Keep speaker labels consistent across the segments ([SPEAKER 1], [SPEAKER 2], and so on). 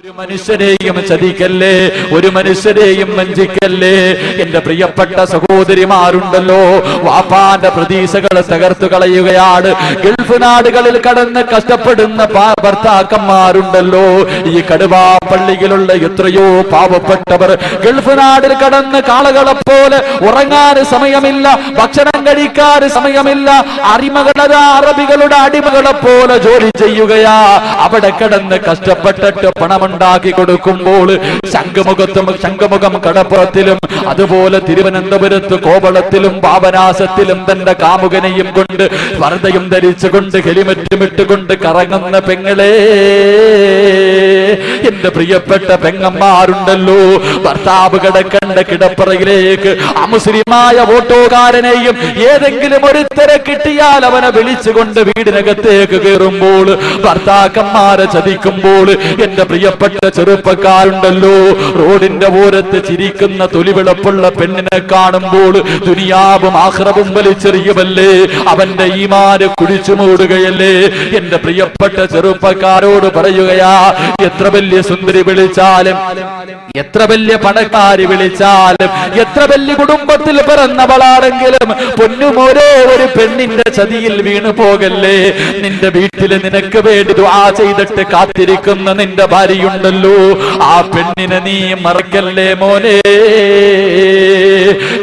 [SPEAKER 1] ഒരു മനുഷ്യരെയും ചതിക്കല്ലേ, ഒരു മനുഷ്യരെയും വഞ്ചിക്കല്ലേ. എന്റെ പ്രിയപ്പെട്ട സഹോദരിമാരുണ്ടല്ലോ, വാപ്പാന്റെ പ്രതീക്ഷകൾ തകർത്തു കളയുകയാണ്. ഗൾഫ് നാടുകളിൽ കടന്ന് കഷ്ടപ്പെടുന്ന ഭർത്താക്കന്മാരുണ്ടല്ലോ. ഈ കടുവാ പള്ളിയിലുള്ള എത്രയോ പാവപ്പെട്ടവർ ഗൾഫ് നാടിൽ കടന്ന് കാളകളെ പോലെ ഉറങ്ങാൻ സമയമില്ല, ഭക്ഷണം കഴിക്കാൻ സമയമില്ല, അറബികളുടെ അടിമകളെ പോലെ ജോലി ചെയ്യുകയാ. അവിടെ കിടന്ന് കഷ്ടപ്പെട്ടിട്ട് പണമുണ്ടാക്കി കൊടുക്കുമ്പോൾ ശംഖുമുഖം കടപ്പുറത്തിലും അതുപോലെ തിരുവനന്തപുരത്ത് കോവളത്തിലും പാപനാശത്തിലും തന്റെ കാമുകനെയും കൊണ്ട് വരദയും ധരിച്ചുകൊണ്ട് ഹെലിമറ്റും ഇട്ടുകൊണ്ട് കറങ്ങുന്ന പെങ്ങളെ, എന്റെ പ്രിയപ്പെട്ട പെങ്ങന്മാരുണ്ടല്ലോ, ഭർത്താവ് കിടക്കണ്ട കിടപ്പറയിലേക്ക് അമുസ്ലിമായ ഓട്ടോകാരനെയും ഏതെങ്കിലും ഒരുത്തരെ കിട്ടിയാൽ അവനെ വിളിച്ചുകൊണ്ട് വീടിനകത്തേക്ക് കയറുമ്പോൾ, ഭർത്താക്കന്മാരെ ചതിക്കുമ്പോൾ, എന്റെ പ്രിയപ്പെട്ട ചെറുപ്പക്കാരുണ്ടല്ലോ, റോഡിന്റെ ഓരത്ത് ചിരിക്കുന്ന തൊലിവിളപ്പുള്ള പെണ്ണിനെ കാണുമ്പോൾ ദുനിയാവും ആഖിറവും വലിച്ചെറിയുമല്ലേ, അവന്റെ ഈമാന് കുഴിച്ചു മൂടുകയല്ലേ. എന്റെ പ്രിയപ്പെട്ട ചെറുപ്പക്കാരോട് പറയുകയാ, എത്ര വലിയ സുന്ദരി വിളിച്ചാലും, എത്ര വലിയ പണക്കാരി വിളിച്ചാലും, എത്ര വലിയ കുടുംബത്തിൽ പിറന്നവളാണെങ്കിലും പൊന്നുമോരോ ഒരു പെണ്ണിന്റെ ചതിയിൽ വീണു പോകല്ലേ. നിന്റെ വീട്ടിൽ നിനക്ക് വേണ്ടി ദുആ ചെയ്തിട്ട് കാത്തിരിക്കുന്ന നിന്റെ ഭാര്യയുണ്ടല്ലോ, ആ പെണ്ണിനെ നീ മറക്കല്ലേ മോനെ.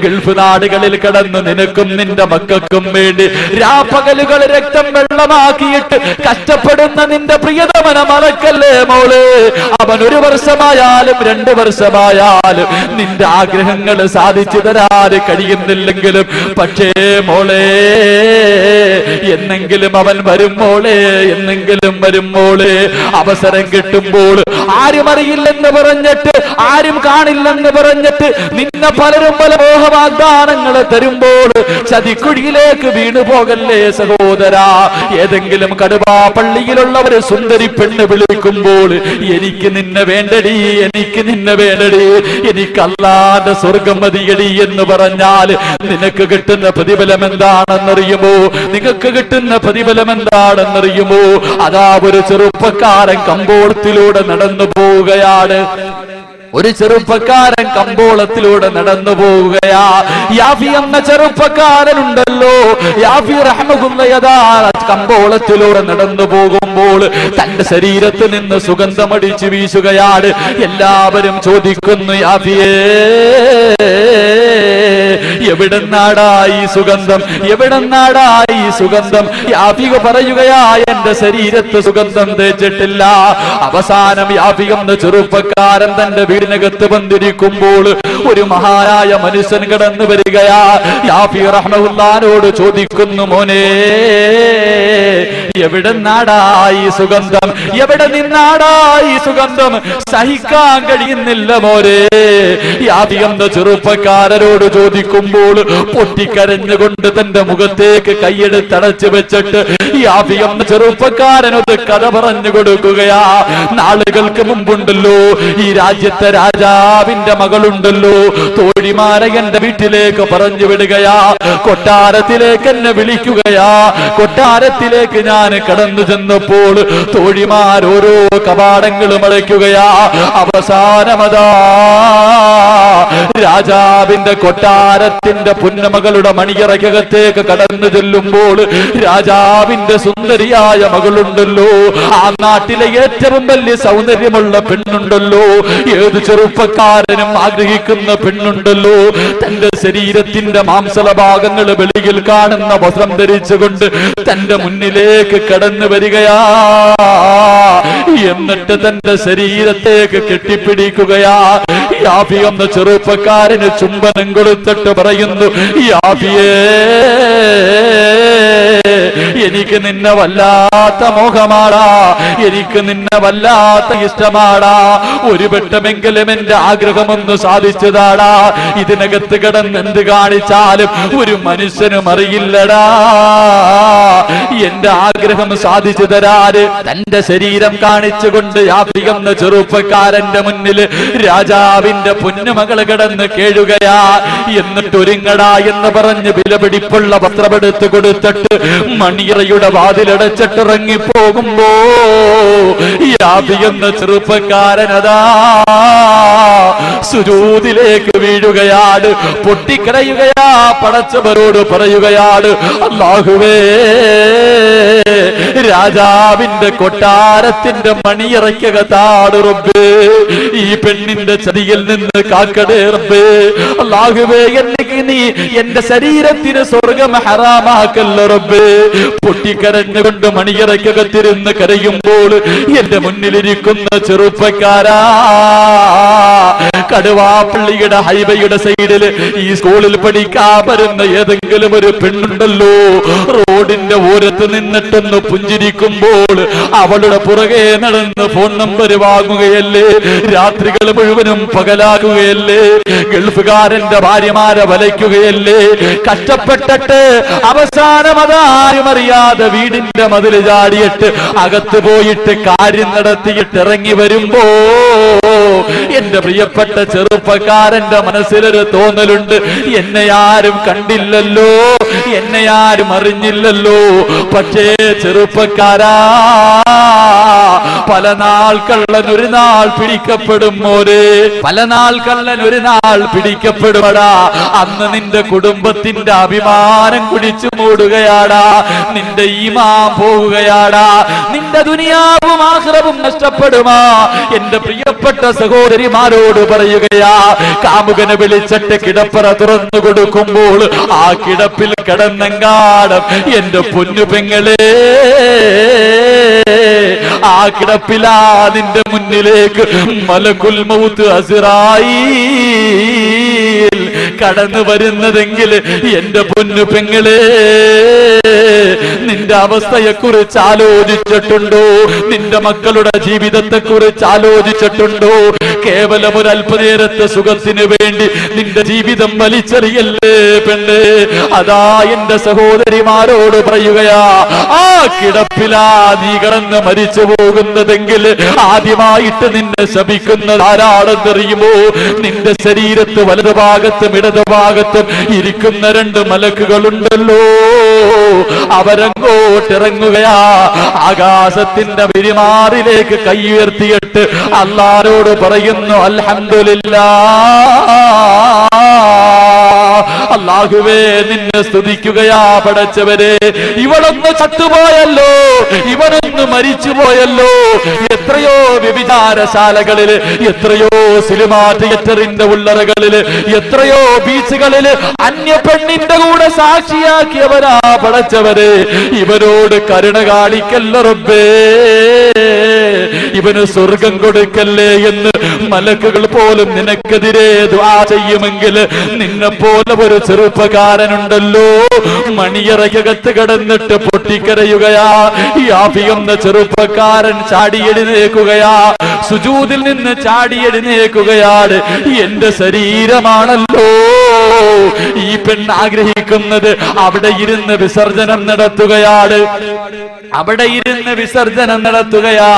[SPEAKER 1] ഗൾഫ് നാടുകളിൽ കടന്നു നിനക്കും നിന്റെ മക്കൾക്കും വേണ്ടി രാപ്പകലുകൾ രക്തം വെള്ളമാക്കിയിട്ട് കഷ്ടപ്പെടുന്ന നിന്റെ പ്രിയതമനെ മറക്കല്ലേ മോള്. അവൻ 1 വർഷമായാലും 2 വർഷമായാലും നിന്റെ ആഗ്രഹങ്ങൾ സാധിച്ചു തരാൻ കഴിയുന്നില്ലെങ്കിലും, പക്ഷേ മോളെ എന്നെങ്കിലും അവൻ വരും മോളെ, എന്നെങ്കിലും വരും മോളെ. അവസരം കിട്ടുമ്പോൾ ആരും അറിയില്ലെന്ന് പറഞ്ഞിട്ട്, ആരും കാണില്ലെന്ന് പറഞ്ഞിട്ട് നിന്നെ പലരും പല മോഹവാഗ്ദാനങ്ങൾ തരുമ്പോൾ ചതിക്കുഴിയിലേക്ക് വീണു പോകല്ലേ സഹോദരാ. ഏതെങ്കിലും കടുവാ പള്ളിയിലുള്ളവര് സുന്ദരി പെണ്ണ് വിളിക്കുമ്പോൾ, എനിക്ക് നിന്നെ വേണ്ടടി, എനിക്ക് നിന്നെ വേണ്ടടി, എനിക്ക് അല്ലാതെ സ്വർഗം മതിയടി എന്ന് പറഞ്ഞാൽ നിനക്ക് കിട്ടുന്ന പ്രതിഫലം എന്താണെന്നറിയുമോ? നിങ്ങൾക്ക് കിട്ടുന്ന പ്രതിഫലം എന്താണെന്നറിയുമോ? അതാ ഒരു ചെറുപ്പക്കാരൻ കമ്പോളത്തിലൂടെ നടന്നു പോവുകയാണ്. ഒരു ചെറുപ്പക്കാരൻ കമ്പോളത്തിലൂടെ നടന്നു പോവുകയാ. യാഫി എന്ന ചെറുപ്പക്കാരനുണ്ടല്ലോ, യാഫി റഹ്മത്തുള്ളാഹി കമ്പോളത്തിലൂടെ നടന്നു പോകുമ്പോൾ തന്റെ ശരീരത്തിൽ നിന്ന് സുഗന്ധമടിച്ചു വീശുകയാണ്. എല്ലാവരും ചോദിക്കുന്നു, യാഫിയേ എവിടെന്നാടായി സുഗന്ധം, എവിടെന്നാടായി സുഗന്ധം? യാഫിക പറയുകയാ, എന്റെ ശരീരത്ത് സുഗന്ധം തേച്ചിട്ടില്ല. അവസാനം യാഫി എന്ന ചെറുപ്പക്കാരൻ തന്റെ വീടിനകത്ത് വന്നിരിക്കുമ്പോൾ ഒരു മഹാനായ മനുഷ്യൻ കടന്നു വരികയാ. യാഫി റഹ്മത്തുള്ളാഹിയോട് ചോദിക്കുന്നു, മോനെ എവിടെന്നാടായി സുഗന്ധം, എവിടെ നിന്നാടായി സുഗന്ധം? സഹിക്കാൻ കഴിയുന്നില്ല മോനെ. യാഫി എന്ന ചെറുപ്പക്കാരനോട് ചോദിക്കുമ്പോൾ പൊട്ടിക്കരഞ്ഞുകൊണ്ട് തന്റെ മുഖത്തേക്ക് കൈയെടുത്തടച്ചു വെച്ചിട്ട് യാഫി എന്ന ചെറുപ്പക്കാരനൊരു കഥ പറഞ്ഞു കൊടുക്കുകയാ. നാളുകൾക്ക് മുമ്പുണ്ടല്ലോ, ഈ രാജ്യത്തെ രാജാവിന്റെ മകളുണ്ടല്ലോ, തോഴിമാരെ എന്റെ വീട്ടിലേക്ക് പറഞ്ഞു വിടുകയാ, കൊട്ടാരത്തിലേക്ക് എന്നെ വിളിക്കുകയാ. കൊട്ടാരത്തിലേക്ക് ഞാൻ കടന്നു ചെന്നപ്പോൾ തോഴിമാർ ഓരോ കവാടങ്ങളും അടയ്ക്കുകയാ. അവസാനമതാ രാജാവിന്റെ കൊട്ടാരത്തിന്റെ പുന്നമകളുടെ മണിയറയ്ക്കകത്തേക്ക് കടന്നു ചെല്ലുമ്പോൾ രാജാവിന്റെ സുന്ദരിയായ മകളുണ്ടല്ലോ, ആ നാട്ടിലെ ഏറ്റവും വലിയ സൗന്ദര്യമുള്ള പെണ്ണുണ്ടല്ലോ, ഏത് ചെറുപ്പക്കാരനും ആഗ്രഹിക്കുന്ന പെണ്ണുണ്ടല്ലോ, തന്റെ ശരീരത്തിന്റെ മാംസള ഭാഗങ്ങൾ വെളിയിൽ കാണുന്ന വസ്ത്രം ധരിച്ചുകൊണ്ട് തന്റെ മുന്നിലേക്ക് കടന്നു വരികയാ. എന്നിട്ട് തന്റെ ശരീരത്തേക്ക് കെട്ടിപ്പിടിക്കുകയാ. യാഫി എന്ന ചെറുപ്പക്കാരന് ചുംബനം കൊടുത്തിട്ട് പറയുന്നു, യാഫിയേ എനിക്ക് നിന്നെ വല്ലാത്ത മോഹമാടാ, എനിക്ക് നിന്നെ വല്ലാത്ത ഇഷ്ടമാടാ. ഒരു വട്ടമെങ്കിലും എന്റെ ആഗ്രഹമൊന്ന് സാധിച്ചതാടാ. ഇതിനകത്ത് കിടന്ന് എന്ത് കാണിച്ചാലും ഒരു മനുഷ്യനും അറിയില്ലടാ. എന്റെ ആഗ്രഹം സാധിച്ചു തരാറ് തന്റെ ശരീരം കാണിച്ചുകൊണ്ട് യാഫി എന്ന ചെറുപ്പക്കാരന്റെ മുന്നിൽ രാജാവിന്റെ പൊന്നുമകൾ കിടന്ന് കേഴുകയാ. എന്നിട്ട് ഒരുങ്ങടാ എന്ന് പറഞ്ഞ് വിലപിടിപ്പുള്ള വസ്ത്രമെടുത്ത് കൊടുത്തിട്ട് മണിയ മണിയറയുടെ വാതിലടച്ചിട്ടിറങ്ങി പോകുമ്പോ യാബി എന്ന ചെറുപ്പക്കാരനതാ സുജൂദിലേക്ക് വീഴുകയാണ്, പൊട്ടിക്കരയുകയാ, പടച്ചവരോട് പറയുകയാണ്, അല്ലാഹുവേ, രാജാവിന്റെ കൊട്ടാരത്തിന്റെ മണിയറയ്ക്കകത്താണ് റബ്ബേ, ഈ പെണ്ണിന്റെ ചതിയിൽ നിന്ന് കാക്കടേ റബ്ബേ. അല്ലാഹുവേ, എനിക്ക് നീ എന്റെ ശരീരത്തിന് സ്വർഗം ഹറാമാക്കല്ല റബ്ബേ. പൊട്ടിക്കരഞ്ഞുകൊണ്ട് മണിയറയ്ക്കകത്തിരുന്ന് കരയുമ്പോൾ എന്റെ മുന്നിലിരിക്കുന്ന ചെറുപ്പക്കാരാ, കടുവാപ്പള്ളിയുടെ ഹൈവേയുടെ സൈഡില് ഈ സ്കൂളിൽ പഠിക്കാൻ വരുന്ന ഏതെങ്കിലും ഒരു പെണ്ണുണ്ടല്ലോ, റോഡിന്റെ ഓരത്ത് നിന്നിട്ടൊന്ന് പുഞ്ചിരിക്കുമ്പോൾ അവളുടെ പുറകെ നടന്ന് ഫോൺ നമ്പർ വാങ്ങുകയല്ലേ, രാത്രികൾ മുഴുവനും പകലാകുകയല്ലേ, ഗൾഫുകാരന്റെ ഭാര്യമാരെ വലയ്ക്കുകയല്ലേ, കഷ്ടപ്പെട്ടിട്ട് അവസാനം അതാരും അറിയാതെ വീടിന്റെ മതിൽ ചാടിയിട്ട് അകത്ത് പോയിട്ട് കാര്യം നടത്തിയിട്ട് ഇറങ്ങി വരുമ്പോ എന്റെ പ്രിയപ്പെട്ട ചെറുപ്പക്കാരന്റെ മനസ്സിലൊരു തോന്നലുണ്ട്, എന്നെ ആരും കണ്ടില്ലല്ലോ, എന്നെ ആരും അറിഞ്ഞില്ലല്ലോ. പക്ഷേ ചെറുപ്പക്കാരാ, പല നാൾ കള്ളൻ ഒരു നാൾ പിടിക്കപ്പെടും മോരെ, പല നാൾ കള്ളൻ ഒരു നാൾ പിടിക്കപ്പെടുമടാ. അന്ന് നിന്റെ കുടുംബത്തിന്റെ അഭിമാനം കുടിച്ചു മൂടുകയാടാ, നിന്റെ ഈമാൻ പോവുകയാടാ, നിന്റെ ദുനിയാവും ആഖിറവും നഷ്ടപ്പെടുമാ. എന്റെ പ്രിയപ്പെട്ട സഹോദരിമാരോട് പറയുകയാ, കാമുകനെ വിളിച്ചിട്ട് കിടപ്പറ തുറന്നു കൊടുക്കുമ്പോൾ ആ കിടപ്പിൽ കിടന്നെങ്കാടും എന്റെ പൊന്നു പെങ്ങളെ, ആ കിടപ്പിലാ നിന്റെ മുന്നിലേക്ക് മലക്കുൽ മൗത്ത് അസ്റായീൽ കടന്നു വരുന്നതെങ്കിൽ എന്റെ പൊന്നു പെങ്ങളെ, നിന്റെ അവസ്ഥയെക്കുറിച്ച് ആലോചിച്ചിട്ടുണ്ടോ? നിന്റെ മക്കളുടെ ജീവിതത്തെ കുറിച്ച് ആലോചിച്ചിട്ടുണ്ടോ? കേവലം ഒരു അല്പനേരത്തെ സുഖത്തിന് വേണ്ടി നിന്റെ ജീവിതം വലിച്ചെറിയല്ലേ പെണ്ണ്. അതാ എന്റെ സഹോദരിമാരോട് പറയുകയാ, ആ കിടപ്പിലാ നീ കിടന്ന് മരിച്ചു പോകുന്നതെങ്കിൽ ആദ്യമായിട്ട് നിന്നെ ശപിക്കുന്നത് ആരാണെന്നറിയുമോ? നിന്റെ ശരീരത്ത് വലതുഭാഗത്തും ഇടതുഭാഗത്തും ഇരിക്കുന്ന രണ്ട് മലക്കുകളുണ്ടല്ലോ, അവരങ്ങോട്ടിറങ്ങുകയാ, ആകാശത്തിന്റെ പെരുമാറിലേക്ക് കൈ ഉയർത്തിയിട്ട് അല്ലാഹുവോട് പറയുന്നു, അൽഹംദുലില്ലാഹ്, അല്ലാഹുവേ നിന്നെ സ്തുതിക്കുകയാ പടച്ചവരെ. ഇവളൊന്ന് ചത്തുപോയല്ലോ, ഇവനൊന്ന് മരിച്ചുപോയല്ലോ. എത്രയോ വ്യഭിചാരശാലകളില്, എത്രയോ സിനിമാ തിയേറ്ററിന്റെ ഉള്ളറകളില്, എത്രയോ ബീച്ചുകളില് അന്യ പെണ്ണിന്റെ കൂടെ സാക്ഷിയാക്കിയവരാ പടച്ചവരെ. ഇവരോട് കരുണ കാണിക്കല്ല റബ്ബേ, ഇവന് സ്വർഗം കൊടുക്കല്ലേ എന്ന് മലക്കുകൾ പോലും നിനക്കെതിരെ ദുആ ചെയ്യുമെങ്കിൽ നിന്നെ പോലെ ഒരു ചെറുപ്പക്കാരനുണ്ടല്ലോ, മണിയറയ്ക്കകത്ത് കിടന്നിട്ട് പൊട്ടിക്കരയുകയാ. യാഫി എന്ന ചെറുപ്പക്കാരൻ ചാടിയെഴുന്നേക്കുകയാ, സുജൂദിൽ നിന്ന് ചാടിയെഴുന്നേക്കുകയാണ്. എന്റെ ശരീരമാണല്ലോ ഈ പെണ്ണ് ആഗ്രഹിക്കുന്നത്, അവിടെ ഇരുന്ന് വിസർജനം നടത്തുകയാണ്, അവിടെ ഇരുന്ന് വിസർജനം നടത്തുകയാ.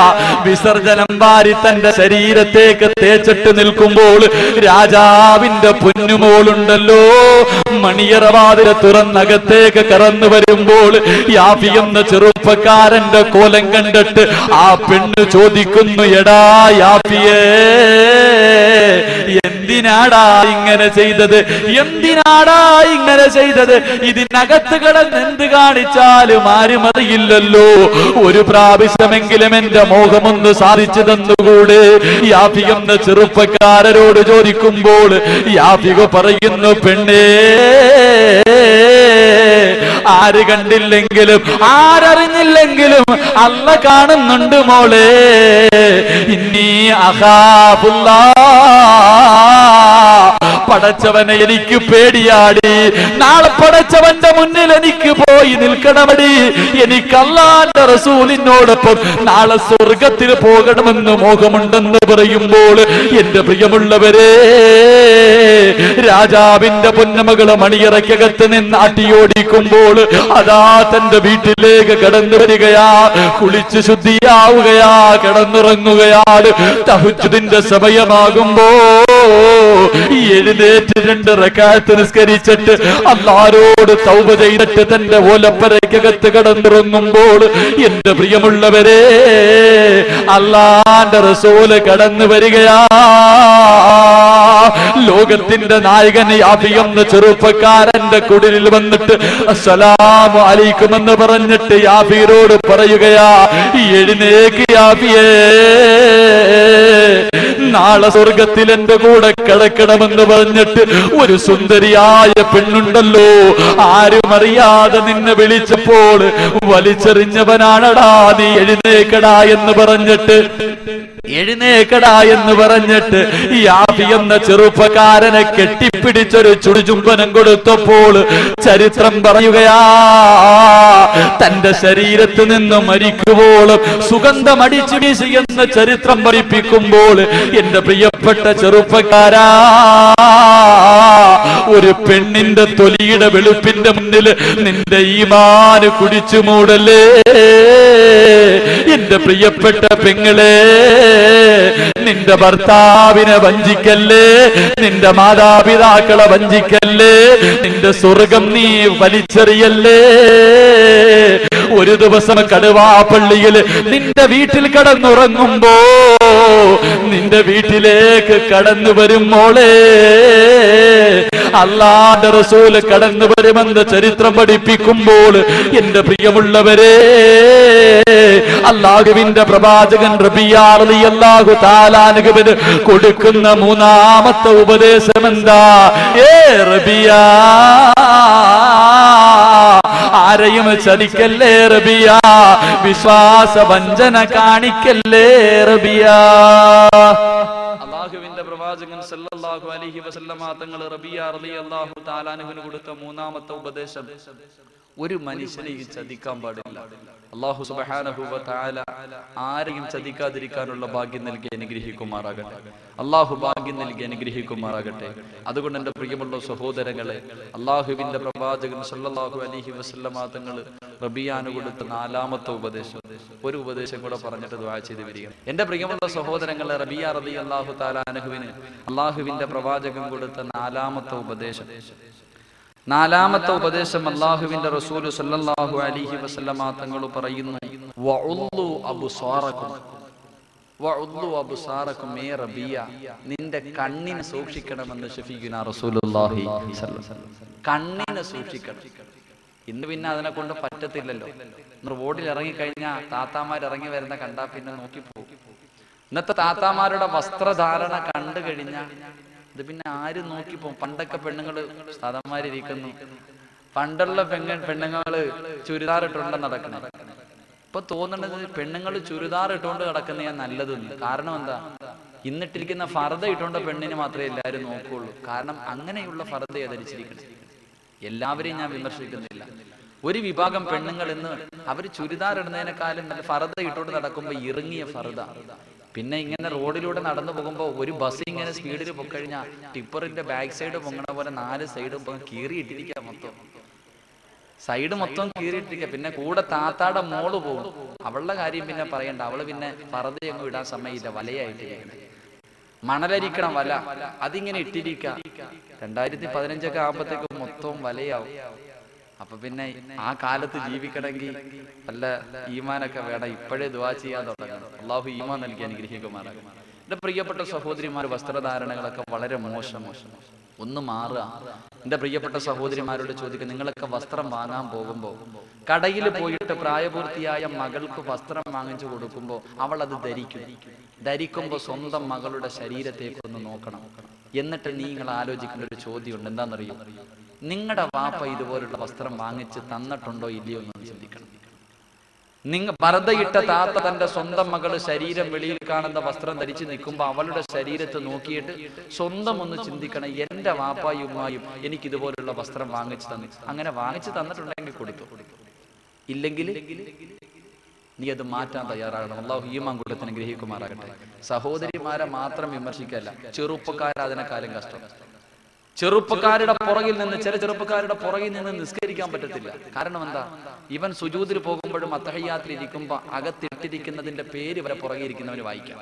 [SPEAKER 1] വിസർജനം വാരി തന്റെ ശരീരത്തേക്ക് തേച്ചിട്ട് നിൽക്കുമ്പോൾ രാജാവിന്റെ പൊന്നുമോളുണ്ടല്ലോ, മണിയറവാതിൽ തുറന്നകത്തേക്ക് കടന്നു വരുമ്പോൾ യാഫി എന്ന ചെറുപ്പക്കാരന്റെ കോലം കണ്ടിട്ട് ആ പെണ്ണ് ചോദിക്കുന്നു, എടാ യാഫിയേ, എന്തിനാടാ ഇങ്ങനെ ചെയ്തത്? എന്തിനാടാ ഇങ്ങനെ ചെയ്തത്? ഇതിനകത്ത് കിടന്ന് എന്ത് കാണിച്ചാലും ആരും അറിയില്ലല്ലോ. ഒരു പ്രാവശ്യമെങ്കിലും എന്റെ മോഹമൊന്ന് സാധിച്ചു തന്നുകൂടെ? യാഫി എന്ന ചെറുപ്പക്കാരരോട് ചോദിക്കുമ്പോൾ യാഫിക പറയുന്നു, പെണ്ണേ, ആര് കണ്ടില്ലെങ്കിലും ആരറിഞ്ഞില്ലെങ്കിലും അല്ല കാണുന്നുണ്ട് മോളെ. ഇന്നീ അഖാഫുല്ലാഹ്, പടച്ചവനെ എനിക്ക് പേടിയാടി. നാളെ പടച്ചവന്റെ മുന്നിൽ എനിക്ക് പോയി നിൽക്കണമടി. എനിക്ക് അല്ലാഹുവിന്റെ റസൂലിനോടൊപ്പം നാളെ സ്വർഗത്തിൽ പോകണമെന്ന് മോഹമുണ്ടെന്ന് പറയുമ്പോൾ എന്റെ പ്രിയമുള്ളവരെ, രാജാവിന്റെ പൊന്നമകള് മണിയറയ്ക്കകത്ത് നിന്ന് അട്ടിയോടിക്കുമ്പോൾ അതാ തന്റെ വീട്ടിലേക്ക് കടന്നു വരികയാ, കുളിച്ച് ശുദ്ധിയാവുകയാ, കിടന്നുറങ്ങുകയാണ്. തഹജ്ജുദിന്റെ സമയമാകുമ്പോൾ എഴുന്നേറ്റ് 2 റക്അത്ത് നിസ്കരിച്ചിട്ട് അല്ലാഹുവോട് തൗബ ചെയ്തിട്ട് തന്റെ ഓലപ്പരയ്ക്കകത്ത് കടന്നിറങ്ങുമ്പോൾ എന്റെ പ്രിയമുള്ളവരെ അല്ലാഹുവിന്റെ റസൂല് കടന്നു വരികയാ. ലോകത്തിന്റെ നായകൻ യാഫി എന്ന ചെറുപ്പക്കാരന്റെ കുടിലിൽ വന്നിട്ട് അസ്സലാമു അലൈക്കും എന്ന് പറഞ്ഞിട്ട് യാഫിയോട് പറയുകയാ, എഴുന്നേക്ക് യാഫിയേ, നാളെ സ്വർഗത്തിൽ എന്റെ കൂടെ കിടക്കണമെന്ന് പറഞ്ഞിട്ട് ഒരു സുന്ദരിയായ പെണ്ണുണ്ടല്ലോ, ആരും അറിയാതെ നിന്നെ വിളിച്ചപ്പോൾ വലിച്ചെറിഞ്ഞവനാണടാ നീ, എഴുന്നേക്കടാ എന്ന് പറഞ്ഞിട്ട് യാഫി എന്ന ചെറുപ്പക്കാരനെ കെട്ടിപ്പിടിച്ചൊരു ചുടുചുംബനം കൊടുത്തപ്പോൾ ചരിത്രം പറയുകയാ, തന്റെ ശരീരത്ത് നിന്ന് മരിക്കുവോളം സുഗന്ധമടിച്ചു വീശി എന്ന ചരിത്രം പഠിപ്പിക്കുമ്പോൾ എന്റെ പ്രിയപ്പെട്ട ചെറുപ്പക്കാരാ, ഒരു പെണ്ണിന്റെ തൊലിയുടെ വെളുപ്പിന്റെ മുന്നിൽ നിന്റെ ഈമാന് കുടിച്ചു മൂടല്ലേ. എന്റെ പ്രിയപ്പെട്ട പെങ്ങളെ, നിന്റെ ഭർത്താവിനെ വഞ്ചിക്കല്ലേ, നിന്റെ മാതാപിതാക്കളെ വഞ്ചിക്കല്ലേ, നിന്റെ സ്വർഗം നീ വലിച്ചെറിയല്ലേ. ഒരു ദിവസം കടുവാപ്പള്ളിയിൽ നിന്റെ വീട്ടിൽ കടന്നുറങ്ങുമ്പോ നിന്റെ വീട്ടിലേക്ക് കടന്നു വരും മോളെ, അല്ലാഹുവിന്റെ റസൂല് കടന്നു വരുമെന്ന് ചരിത്രം പഠിപ്പിക്കുമ്പോൾ എന്റെ പ്രിയമുള്ളവരെ, അല്ലാഹുവിന്റെ പ്രവാചകൻ റബിയ റളിയല്ലാഹു തആല അൻഹുവിന് കൊടുക്കുന്ന 3ാമത്തെ ഉപദേശം എന്താ? റബിയ, ആരെയും ചതിക്കല്ലേ റബിയ, വിശ്വാസ വഞ്ചന കാണിക്കല്ലേ റബിയ. അല്ലാഹുവിന്റെ പ്രവാചകൻ സല്ലല്ലാഹു അലൈഹി വസല്ലമ തങ്ങൾ റബിയ റളിയല്ലാഹു തആല അൻഹുവിന് കൊടുത്ത 3ാമത്തെ ഉപദേശം, ഒരു മനുഷ്യനെയും ചതിക്കാൻ പാടില്ല. അല്ലാഹു സുബ്ഹാനഹു വ തആല ആരെയും ചതിക്കാതിരിക്കാനുള്ള ഭാഗ്യം നൽകി അനുഗ്രഹിക്കുമാറാകട്ടെ. അല്ലാഹു ഭാഗ്യം നൽകി അനുഗ്രഹിക്കുമാറാകട്ടെ. അതുകൊണ്ട് എന്റെ പ്രിയമുള്ള സഹോദരങ്ങളെ, അല്ലാഹുവിന്റെ പ്രവാചകൻ സല്ലല്ലാഹു അലൈഹി വസല്ലമ തങ്ങൾ റബിയാന് കൊടുത്ത 4ാമത്തെ ഉപദേശം, ഒരു ഉപദേശം കൂടെ പറഞ്ഞിട്ട് ദുആ ചെയ്ത് വരിക. എന്റെ പ്രിയമുള്ള സഹോദരങ്ങളെ, റബിയ റളിയല്ലാഹു തആല അൻഹുവിന് അല്ലാഹുവിന്റെ പ്രവാചകൻ കൊടുത്ത 4ാമത്തെ ഉപദേശം, 4ാമത്തെ ഉപദേശം അല്ലാഹുവിന്റെ റസൂൽ സല്ലല്ലാഹു അലൈഹി വസല്ലമ തങ്ങൾ പറയുന്നു, വഉല്ലു അബ്സാറകും, വഉല്ലു അബ്സാറകും, മേ റബിയ, നിന്റെ കണ്ണിനെ സൂക്ഷിക്കണമെന്ന് ശഫീഖുനാ റസൂലുള്ളാഹി സ്വല്ലല്ലാഹു അലൈഹി വസല്ലം. കണ്ണിനെ സൂക്ഷിക്കണം. ഇന്ന് പിന്നെ അതിനെ കൊണ്ട് പറ്റത്തില്ലല്ലോ. റോഡിൽ ഇറങ്ങിക്കഴിഞ്ഞാൽ താത്താമാർ ഇറങ്ങി വരുന്ന കണ്ടാ പിന്നെ നോക്കിപ്പോകും. ഇന്നത്തെ താത്താമാരുടെ വസ്ത്രധാരണ കണ്ടു കഴിഞ്ഞാൽ ഇത് പിന്നെ ആരും നോക്കിപ്പോ. പണ്ടൊക്കെ പെണ്ണുങ്ങള് സാധാമാരിയിരിക്കുന്നു, പണ്ടുള്ള പെണ്ണുങ്ങള് ചുരിദാർ ഇട്ടുകൊണ്ട് നടക്കണം. ഇപ്പൊ തോന്നുന്നത് പെണ്ണുങ്ങൾ ചുരിദാർ ഇട്ടുകൊണ്ട് നടക്കുന്നതാ നല്ലതെന്ന്. കാരണം എന്താ? ഇന്നിട്ടിരിക്കുന്ന ഫർദ ഇട്ടുകൊണ്ട് പെണ്ണിന് മാത്രമേ എല്ലാവരും നോക്കുള്ളൂ. കാരണം അങ്ങനെയുള്ള ഫർദയെ ധരിച്ചിരിക്കണം. എല്ലാവരെയും ഞാൻ വിമർശിക്കുന്നില്ല. ഒരു വിഭാഗം പെണ്ണുങ്ങൾ ഇന്ന് അവര് ചുരിദാർ ഇടുന്നതിനേക്കാളും നല്ല ഫർദ ഇട്ടുകൊണ്ട് നടക്കുമ്പോ ഇറങ്ങിയ ഫർദ. പിന്നെ ഇങ്ങനെ റോഡിലൂടെ നടന്നു പോകുമ്പോൾ ഒരു ബസ് ഇങ്ങനെ സ്പീഡിൽ പൊക്കഴിഞ്ഞാൽ ടിപ്പറിന്റെ ബാക്ക് സൈഡ് പൊങ്ങണ പോലെ 4 സൈഡും കീറിയിട്ടിരിക്കുക. മൊത്തം സൈഡ് മൊത്തം കീറിയിട്ടിരിക്കുക. പിന്നെ കൂടെ താത്താടെ മോള് പോകും. അവളുടെ കാര്യം പിന്നെ പറയണ്ട. അവള് പിന്നെ ഫർദയൊന്നും ഇടാൻ സമയമില്ല, വലയായിട്ടിരിക്കണം. മണലരിക്കണം വല, അതിങ്ങനെ ഇട്ടിരിക്കുക. 2015 ആകുമ്പോഴത്തേക്ക് മൊത്തവും വലയാവും. അപ്പൊ പിന്നെ ആ കാലത്ത് ജീവിക്കണമെങ്കിൽ നല്ല ഈമാനൊക്കെ വേണം. ഇപ്പോഴേ ദുആ ചെയ്യാൻ തുടങ്ങണം. അല്ലാഹു ഈമാൻ നൽകി അനുഗ്രഹിക്കുമാറാകട്ടെ. എന്റെ പ്രിയപ്പെട്ട സഹോദരിമാർ, വസ്ത്രധാരണങ്ങളൊക്കെ വളരെ മോശം. ഒന്ന് മാറുക. എന്റെ പ്രിയപ്പെട്ട സഹോദരിമാരോട് ചോദിക്കുക, നിങ്ങളൊക്കെ വസ്ത്രം വാങ്ങാൻ പോകുമ്പോൾ കടയിൽ പോയിട്ട് പ്രായപൂർത്തിയായ മകൾക്ക് വസ്ത്രം വാങ്ങിച്ചു കൊടുക്കുമ്പോൾ അവൾ അത് ധരിക്കുമ്പോൾ സ്വന്തം മകളുടെ ശരീരത്തേക്ക് ഒന്ന് നോക്കണം. എന്നിട്ട് നിങ്ങൾ ആലോചിക്കേണ്ട ഒരു ചോദ്യമുണ്ട്. എന്താണെന്നറിയോ? നിങ്ങളുടെ വാപ്പ ഇതുപോലുള്ള വസ്ത്രം വാങ്ങിച്ച് തന്നിട്ടുണ്ടോ ഇല്ലയോ എന്ന് ചിന്തിക്കണം. പർദ്ദയിട്ട താത്ത തന്റെ സ്വന്തം മകള് ശരീരം വെളിയിൽ കാണുന്ന വസ്ത്രം ധരിച്ച് നിൽക്കുമ്പോ അവളുടെ ശരീരത്തെ നോക്കിയിട്ട് സ്വന്തം ഒന്ന് ചിന്തിക്കണം, എന്റെ വാപ്പായും ഉമ്മായും എനിക്ക് ഇതുപോലുള്ള വസ്ത്രം വാങ്ങിച്ചു തന്നു. അങ്ങനെ വാങ്ങിച്ചു തന്നിട്ടുണ്ടെങ്കിൽ കൊടുത്തു, ഇല്ലെങ്കിൽ നീ അത് മാറ്റാൻ തയ്യാറാകണം. അല്ലാഹു ഈമാൻ കൊടുത്ത് അനുഗ്രഹിക്കുമാറാകട്ടെ. സഹോദരിമാരെ മാത്രം വിമർശിക്കല്ല, ചെറുപ്പക്കാരെ അതിനെക്കാളും കഷ്ടം. ചെറുപ്പക്കാരുടെ പുറകിൽ നിന്ന്, ചില ചെറുപ്പക്കാരുടെ പുറകിൽ നിന്ന് നിസ്കരിക്കാൻ പറ്റത്തില്ല. കാരണം എന്താ? ഇവൻ സുജൂദിൽ പോകുമ്പോഴും അത്തഹിയ്യാത്തിൽ ഇരിക്കുമ്പോ അകത്തിട്ടിരിക്കുന്നതിന്റെ പേര് വരെ പുറകെ ഇരിക്കുന്നവന് വായിക്കാം.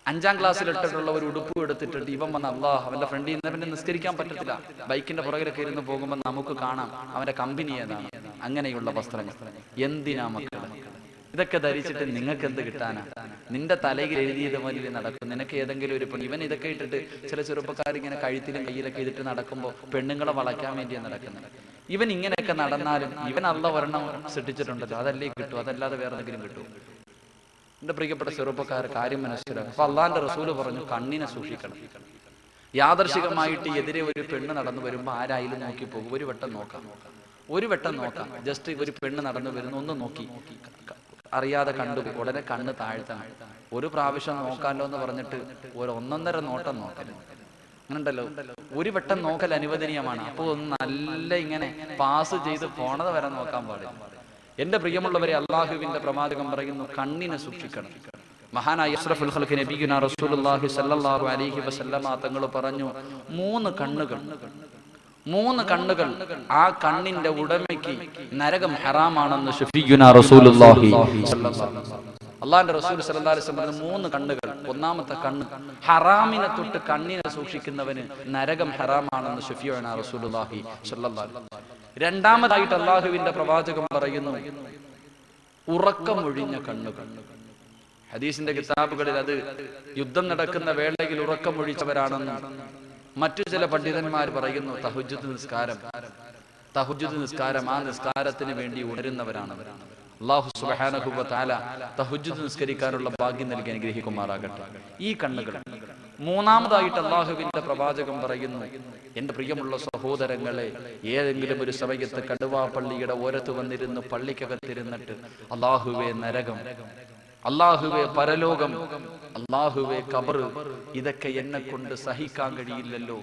[SPEAKER 2] 5ാം ക്ലാസ്സിൽ ഇട്ടിട്ടുള്ള ഒരു ഉടുപ്പ് എടുത്തിട്ട് ഇവൻ വന്ന് അള്ളാഹ് അവന്റെ ഫ്രണ്ടിൽ നിന്ന് പിന്നെ നിസ്കരിക്കാൻ പറ്റത്തില്ല. ബൈക്കിന്റെ പുറകിലൊക്കെ ഇരുന്ന് പോകുമ്പോൾ നമുക്ക് കാണാം അവന്റെ കമ്പനി ഏതാണ്. അങ്ങനെയുള്ള വസ്ത്രങ്ങൾ എന്തിനാ മക്കളെ? ഇതൊക്കെ ധരിച്ചിട്ട് നിങ്ങൾക്ക് എന്ത് കിട്ടാനാ? നിന്റെ തലയിൽ എഴുതിയത് പോലെ നടക്കും. നിനക്ക് ഏതെങ്കിലും ഒരു പെണ്ണ്, ഇവൻ ഇതൊക്കെ ഇട്ടിട്ട് ചില ചെറുപ്പക്കാർ ഇങ്ങനെ കഴുത്തിലും കയ്യിലൊക്കെ ഇതിട്ട് നടക്കുമ്പോൾ പെണ്ണുങ്ങളെ വളയ്ക്കാൻ വേണ്ടിയാണ് നടക്കുന്നത്. ഇവൻ ഇങ്ങനെയൊക്കെ നടന്നാലും ഇവൻ അള്ളാഹ് ഒരെണ്ണം സൃഷ്ടിച്ചിട്ടുണ്ടല്ലോ, അതല്ലേ കിട്ടും, അതല്ലാതെ വേറെ എന്തെങ്കിലും കിട്ടും? എന്റെ പ്രിയപ്പെട്ട ചെറുപ്പക്കാർ കാര്യം മനസ്സിലാക്കും. അപ്പൊ അള്ളാന്റെ റസൂല് പറഞ്ഞു കണ്ണിനെ സൂക്ഷിക്കണം. യാദർശികമായിട്ട് എതിരെ ഒരു പെണ്ണ് നടന്നു വരുമ്പോ ആരായാലും നോക്കി പോകും. ഒരു വട്ടം നോക്കാം. ജസ്റ്റ് ഒരു പെണ്ണ് നടന്നു വരുന്നു, ഒന്ന് നോക്കി, അറിയാതെ കണ്ടു, ഉടനെ കണ്ണ് താഴ്ത്തണം. ഒരു പ്രാവശ്യം നോക്കാമല്ലോ എന്ന് പറഞ്ഞിട്ട് ഒരു 1.5 നോട്ടം നോക്കല്. അങ്ങനെയുണ്ടല്ലോ, ഒരു വട്ടം നോക്കൽ അനുവദനീയമാണ്. അപ്പോൾ ഒന്ന് നല്ല ഇങ്ങനെ പാസ് ചെയ്ത് പോണത് വരെ നോക്കാൻ പാടില്ല. എന്റെ പ്രിയമുള്ളവരെ, അള്ളാഹുവിന്റെ പ്രവാചകൻ പറയുന്നു കണ്ണിനെ സൂക്ഷിക്കണം. മഹാനായ അഷ്റഫുൽ ഖൽഖ് നബിയുനാ റസൂലുള്ളാഹി സ്വല്ലല്ലാഹു അലൈഹി വസല്ലമ തങ്ങൾ പറഞ്ഞു 3 കണ്ണുകൾ ആ കണ്ണിന്റെ ഉടമയ്ക്ക് നരകം ഹറാമാണെന്ന് ശഫീഉനാ റസൂലുള്ളാഹി സ്വല്ലല്ലാഹു അലൈഹി വസല്ലം. അള്ളാഹുവിന്റെ റസൂൽ സ്വല്ലല്ലാഹു അലൈഹി വസല്ലം 3 കണ്ണുകൾ. ഒന്നാമത്തെ കണ്ണ്, ഹറാമിനെ തൊട്ട് കണ്ണിനെ സൂക്ഷിക്കുന്നവന് നരകം ഹറാമാണെന്ന് ശഫീഉനാ റസൂലുള്ളാഹി സ്വല്ലല്ലാഹു അലൈഹി വസല്ലം. രണ്ടാമതായിട്ട് അള്ളാഹുവിന്റെ പ്രവാചകൻ പറയുന്നു ഉറക്കമൊഴിഞ്ഞ കണ്ണുകൾ. ഹദീസിന്റെ കിതാബുകളിൽ അത് യുദ്ധം നടക്കുന്ന വേളയിൽ ഉറക്കമൊഴിച്ചവരാണെന്ന് മറ്റു ചില പണ്ഡിതന്മാർ പറയുന്നു. തഹജ്ജുദ് നിസ്കാരം ആ നിസ്കാരത്തിന് വേണ്ടി ഉണരുന്നവരാണ്. അല്ലാഹു സുബ്ഹാനഹു വ തആല തഹജ്ജുദ് നിസ്കരിക്കാനുള്ള ഭാഗ്യം നൽകി അനുഗ്രഹിക്കുമാറാകട്ടെ. ഈ കണ്ണുകൾ. മൂന്നാമതായിട്ട് അള്ളാഹുവിന്റെ പ്രവാചകൻ പറയുന്നു, എന്റെ പ്രിയമുള്ള സഹോദരങ്ങളെ, ഏതെങ്കിലും ഒരു സമയത്ത് കടുവാപ്പള്ളിയുടെ ഓരത്ത് വന്നിരുന്ന് പള്ളിക്കകത്തിരുന്നിട്ട് അള്ളാഹുവേ നരകം, അള്ളാഹുവേ പരലോകം, അള്ളാഹുവേ ഖബർ, ഇതൊക്കെ എന്നെ കൊണ്ട് സഹിക്കാൻ കഴിയില്ലല്ലോ,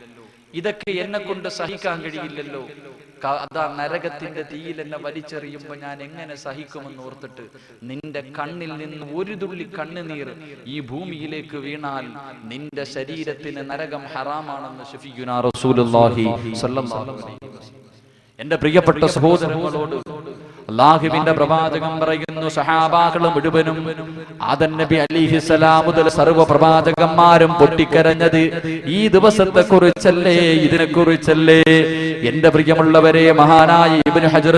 [SPEAKER 2] അതാ നരകത്തിന്റെ തീയിൽ എന്നെ വലിച്ചെറിയുമ്പോ ഞാൻ എങ്ങനെ സഹിക്കുമെന്ന് ഓർത്തിട്ട് നിന്റെ കണ്ണിൽ നിന്ന് ഒരു തുള്ളി കണ്ണുനീർ ഈ ഭൂമിയിലേക്ക് വീണാൽ നിന്റെ ശരീരത്തിന് നരകം ഹറാമാണെന്ന് ശഫീഉനാ റസൂലുള്ളാഹി സ്വല്ലല്ലാഹു അലൈഹി വസല്ലം. എന്റെ പ്രിയപ്പെട്ട സഹോദരങ്ങളോട് അല്ലാഹുവിന്റെ പ്രവാചകൻ പറയുന്നു, സഹാബാക്കൾ മുഴുവനും ആദം നബി അലൈഹിസ്സലാം മുതൽ സർവ്വ പ്രവാചകന്മാരും പൊട്ടിക്കരഞ്ഞത് ഈ ദിവസത്തെ കുറിച്ചല്ലേ, ഇതിനെ കുറിച്ചല്ലേ? എന്റെ പ്രിയമുള്ളവരെ, മഹാനായ ഇബ്നു ഹജർ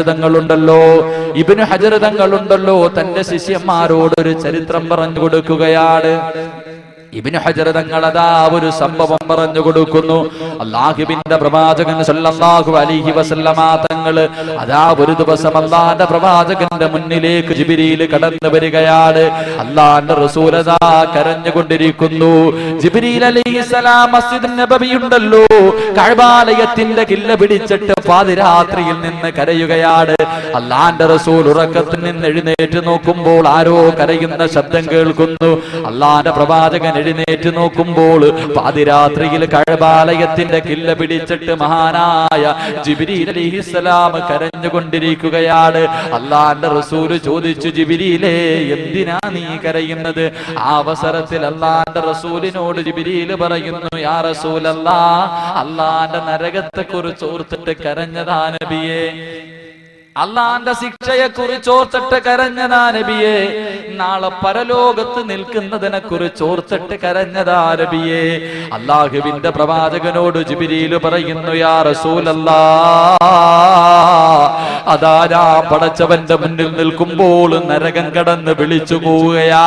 [SPEAKER 2] തങ്ങളുണ്ടല്ലോ തന്റെ ശിഷ്യന്മാരോട് ഒരു ചരിത്രം പറഞ്ഞു കൊടുക്കുകയാണ്. ഇബ്നു ഹജർ തങ്ങൾ അതാ ഒരു സംഭവം പറഞ്ഞു കൊടുക്കുന്നു. അല്ലാഹുവിന്റെ പ്രവാചകൻ സല്ലല്ലാഹു അലൈഹി വസല്ലമ തങ്ങൾ അതാ ഒരു ദിവസം അല്ലാഹുവിന്റെ പ്രവാചകന്റെ മുന്നിലേക്ക് ജിബ്രീൽ കടന്നു വരികയാണ്. അല്ലാഹുവിന്റെ റസൂൽ അതാ കരഞ്ഞുകൊണ്ടിരിക്കുന്നു. ജിബ്രീൽ അലൈഹിസ്സലാം മസ്ജിദ് നബവി ഉണ്ടല്ലോ, കഅബാലയത്തിന്റെ കില്ല പിടിച്ചിട്ട് പാതിരാത്രിയിൽ നിന്ന് കരയുകയാണ്. അല്ലാഹുവിന്റെ റസൂൽ ഉറക്കത്തിൽ നിന്ന് എഴുന്നേറ്റ് നോക്കുമ്പോൾ ആരോ കരയുന്ന ശബ്ദം കേൾക്കുന്നു. അല്ലാഹുവിന്റെ പ്രവാചകൻ എഴുന്നേറ്റ് നോക്കുമ്പോൾ പാതിരാത്രിയിൽ കഅബാലയത്തിന്റെ കില്ല പിടിച്ചിട്ട് മഹാനായ ജിബ്രീൽ അലൈഹിസ്സലാം കരഞ്ഞുകൊണ്ടിരിക്കുകയാണ്. അല്ലാഹുവിന്റെ റസൂൽ ചോദിച്ചു, ജിബ്രീലേ, എന്തിനാ നീ കരയുന്നത്? ആ അവസരത്തിൽ അല്ലാഹുവിന്റെ റസൂലിനോട് ജിബ്രീൽ പറയുന്നു, യാ റസൂലല്ലാഹ്, അല്ലാഹുവിന്റെ നരകത്തെ കുറിച്ച് ഓർത്തിട്ട് കരഞ്ഞതാ നബിയേ, അള്ളാന്റെ ശിക്ഷയെ കുറിച്ച് ഓർത്തിട്ട് കരഞ്ഞതാ നബിയേ, നാളെ പരലോകത്ത് നിൽക്കുന്നതിനെ കുറിച്ച് ഓർത്തിട്ട് കരഞ്ഞതാ നബിയേ. അല്ലാഹുവിന്റെ പ്രവാചകനോട് ജിബ്രീൽ പറയുന്നു, യാ റസൂലല്ലാഹ്, അതാ ഞാൻ പടച്ചവന്റെ മുന്നിൽ നിൽക്കുമ്പോൾ നരകം കടന്ന് വിളിച്ചു പോവുകയാ,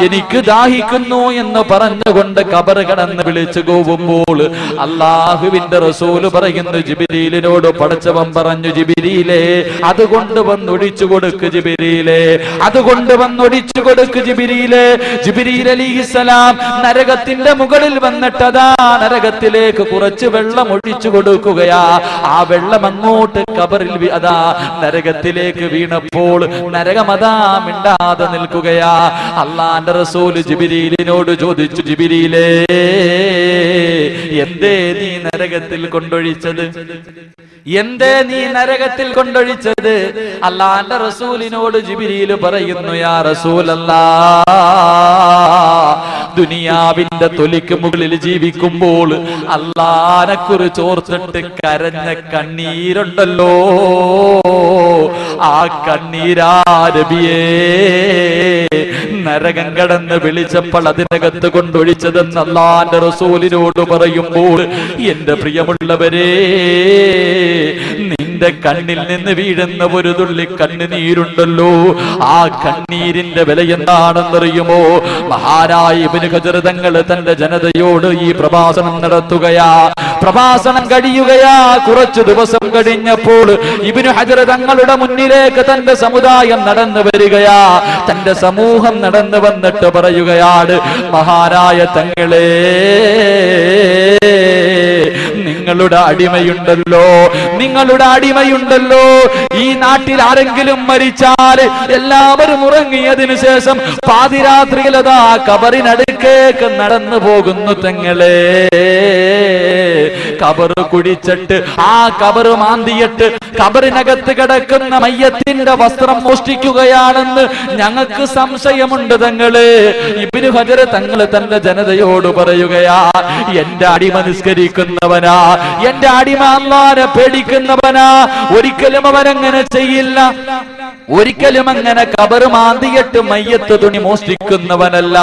[SPEAKER 2] എനിക്ക് ദാഹിക്കുന്നു എന്ന് പറഞ്ഞുകൊണ്ട് ഖബർ കടന്ന് വിളിച്ചു പോകുമ്പോൾ അല്ലാഹുവിന്റെ റസൂൽ പറയുന്നു ജിബ്രീലിനോട്, പടച്ചവൻ പറഞ്ഞു, ജിബ്രീലേ, അതുകൊണ്ട് വന്നൊഴിച്ചു കൊടുക്ക് ജിബ്രീലേ, ജിബ്രീൽ അലൈഹിസ്സലാം നരകത്തിന്റെ മുകളിൽ വന്നിട്ടതാ നരകത്തിലേക്ക് കുറച്ച് വെള്ളം ഒഴിച്ചു കൊടുക്കുകയാ. ആ വെള്ളം അങ്ങോട്ട് ഖബറിൽ അതാ നരകത്തിലേക്ക് വീണപ്പോൾ നരകം അതാ മിണ്ടാതെ നിൽക്കുകയാ. അല്ലാഹുവിന്റെ റസൂൽ ജിബ്രീലിനോട് ചോദിച്ചു, ജിബ്രീലേ, എന്തേ നീ നരകത്തിൽ കൊണ്ടൊഴിച്ചത്? അല്ലാഹുവിന്റെ റസൂലിനോട് ജിബ്രീൽ പറയുന്നു, യാ റസൂലല്ലാഹ്, ദുനിയാവിന്റെ തൊലിക്ക് മുകളിൽ ജീവിക്കുമ്പോൾ അല്ലാഹനെ കുറിച്ച് ഓർത്തിട്ട് കരഞ്ഞ കണ്ണീരുണ്ടല്ലോ, ആ കണ്ണീരാ നബിയേ
[SPEAKER 1] നരകം കടന്ന് വിളിച്ചപ്പോൾ അതിനകത്ത് കൊണ്ടൊഴിച്ചതെന്ന് അല്ലാഹുവിന്റെ റസൂലിനോട് പറയുമ്പോൾ എന്റെ പ്രിയമുള്ളവരെ, നിന്റെ കണ്ണിൽ നിന്ന് വീഴുന്ന ഒരു തുള്ളി കണ്ണുനീരുണ്ടല്ലോ, ആ കണ്ണീരിന്റെ വില എന്താണെന്നറിയുമോ? മഹാനായ ഇബ്നു ഹജർ തങ്ങൾ തന്റെ ജനതയോട് ഈ പ്രഭാഷണം നടത്തുകയാ. പ്രഭാഷണം കഴിയുകയാ. കുറച്ചു ദിവസം കഴിഞ്ഞപ്പോൾ ഇബ്നു ഹജർ തങ്ങളുടെ മുന്നിലേക്ക് തന്റെ സമുദായം നടന്നു വരികയാ. തന്റെ സമൂഹം നടന്നു വന്നിട്ട് പറയുകയാണ്, മഹാനായ തങ്ങളെ, നിങ്ങളുടെ അടിമയുണ്ടല്ലോ, നിങ്ങളുടെ അടിമയുണ്ടല്ലോ, ഈ നാട്ടിൽ ആരെങ്കിലും മരിച്ചാൽ എല്ലാവരും ഉറങ്ങിയതിനു ശേഷം പാതിരാത്രിയിൽ അതാ കബറിനടുക്കേക്ക് നടന്നു പോകുന്നു തങ്ങളെ. കബറ് കുടിച്ചിട്ട് ആ കബറ് മാന്തിയിട്ട് കബറിനകത്ത് കിടക്കുന്ന മയ്യത്തിന്റെ വസ്ത്രം മോഷ്ടിക്കുകയാണെന്ന് ഞങ്ങൾക്ക് സംശയമുണ്ട് തങ്ങളെ. ഇബ്നു ഹജർ തങ്ങൾ തന്റെ ജനതയോട് പറയുകയാ, എന്റെ അടിമ നിസ്കരിക്കുന്നവനാ, എന്റെ അടിമ അല്ലാഹുവിനെ പേടിക്കുന്നവനാ, ഒരിക്കലും അവനങ്ങനെ ചെയ്യില്ല, ഒരിക്കലും അങ്ങനെ കബറ് മാന്തിയിട്ട് മയ്യത്ത് തുണി മോഷ്ടിക്കുന്നവനല്ല.